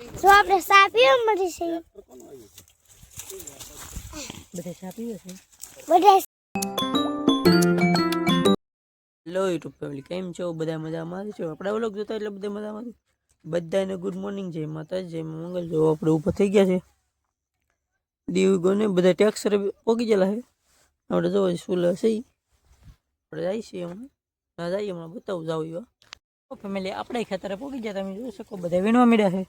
જો આપણે ચા પીવા મળી છે બધા ચા પીવે છે બધા હેલો યુટ્યુબ ફેમિલી કેમ છો બધા મજામાં છો આપણે વ્લોગ જોતા એટલે બધા મજામાં બધાને ગુડ મોર્નિંગ જય માતાજી જય મંગલ જો આપણે ઉપર થઈ ગયા છે દીવ ગોને બધા ટેક્સર પોગી ગયેલા છે આપણે જો સ્કૂલ છે આપણે જઈએ છીએ હમણાં ના જઈએ હમણાં બતાવું જાવ ફેમિલી આપણે ખેતરે પોગી ગયા તમે જોઈ શકો બધા વીણવા મળ્યા છે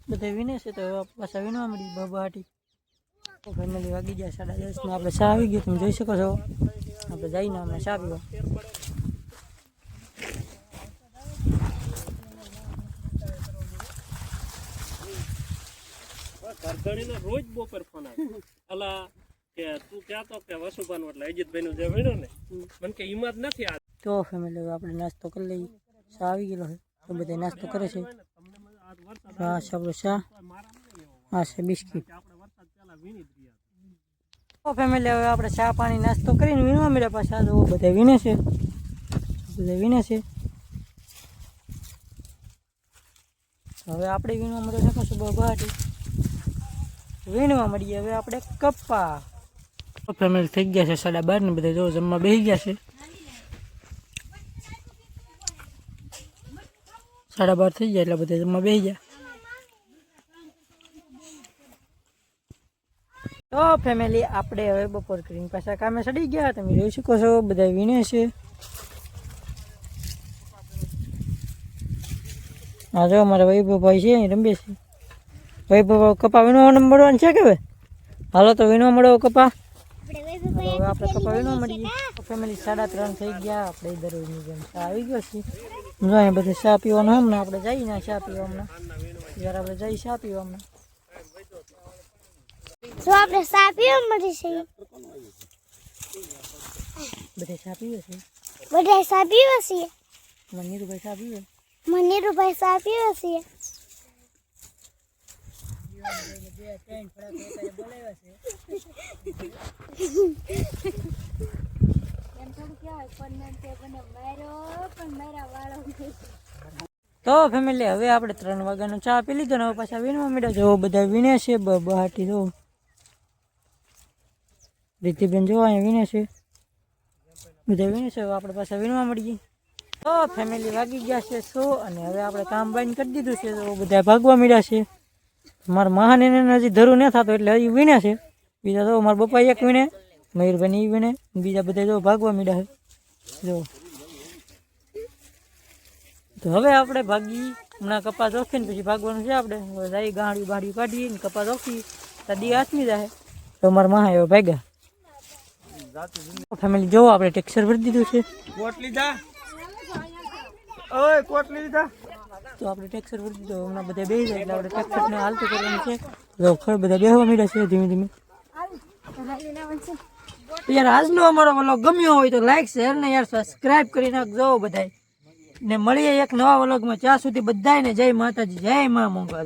બધા વીણે છે તો પાછા વીણવા મળી બાબાટી ફેમિલી વાગી ગયા 10:30 માં આપણે ચા આવી ગયો તમે જોઈ શકો છો આપણે જઈને અમે ચા પીવા ઘરઘણીનો રોજ બપોર ફોન આવે અલા કે તું કહેતો કે વસુભાનો એટલે અજીતભાઈ નું જે વીણો ને મને કે હિંમત નથી આ તો ફેમિલી આપણે નાસ્તો કરી લઈએ ચા આવી ગયેલો છે તો બધા નાસ્તો કરે છે આ આપણો ચા આ છે બિસ્કિટ તો ફેમિલી હવે આપણે ચા પાણી નાસ્તો કરીને વીણવા મળ્યા પાછા તો બધા વીણે છે હવે આપણે વીણવા મળે છે કશું બહાટી વીણવા મળીએ હવે આપણે કપ્પા ફેમિલી થઈ ગયા છે 12:30 ને બધા જો જમવા બેસી ગયા છે 12:30 થઈ ગયા એટલે બધા જમવા બેસી ગયા તો ફેમિલી આપણે હવે બપોર કરીને પાછા કામે ચડી ગયા તમે જોઈ શકો છો બધા વીણે છે હા જો અમારા વૈભવભાઈ છે અહીં રમે છે વૈભવ કપા વીણવા મળવાનું છે કે હાલો તો વીણવા મળો કપા હવે આપણે કપા વીણવા મળીએ ફેમિલી 3:30 થઈ ગયા આપણે દરરોજની જેમ ચા આવી ગયો છે જો અહીં બધે ચા પીવાનું હમણાં આપણે જઈએ ને ચા પીવા હમણાં જ્યારે આપણે જઈએ ચા પીવા હમણાં જો આપણે ચા પીવા મળી છે બધે ચા પીવે છે બધા ચા પીવે છે નીરુભાઈ ચા પીવે નીરુભાઈ ચા પીવે છે તો ફેમિલી હવે આપણે 3 વાગ્યાનો ચા પી લીધો ને હવે પાછા વીણવા મળ્યા જો બધા વીણે છે બહાટી જો રીતિબેન જો અહીંયા વીણે છે બધા વીણે છે હવે આપણે પાછા વીણવા મળીએ તો ફેમિલી વાગી ગયા છે 100 અને હવે આપણે કામ બંધ કરી દીધું છે તો બધા ભાગવા મળ્યા છે મારા મહાન એને હજી ધરું ન થતો એટલે હજી વીણે છે બીજા તો મારા પપ્પા એક વીણે મયુરભાઈ વીણે બીજા બધા જો ભાગવા મળ્યા છે જો તો હવે આપણે ભાગી હમણાં કપાસ ઓખીને પછી ભાગવાનું છે આપણે હવે જઈ ગાડી બાડી કાઢીએ ને કપાસ ઓખી તો દી હાથમી જાય તો મારા મહા એવો ભાગ્યા ફેમિલી જો આપણે ટેક્સર ભરી દીધું છે કોટ લીધા ઓય કોટ લીધા તો આપણે ટેક્સર ભરી દીધો હમણાં બધા બેસી જાય એટલે આપણે ટેક્સરને હાલતું કરવાનું છે તો ખર બધા બેસવા મળ્યા છે ધીમે ધીમે યાર આજનો અમારો વ્લોગ ગમ્યો હોય તો લાઈક શેર ને યાર સબસ્ક્રાઇબ કરી નાખજો બધાય ને મળીએ એક નવા વ્લોગમાં ત્યાં સુધી બધાને જય માતાજી જય મા મંગલ।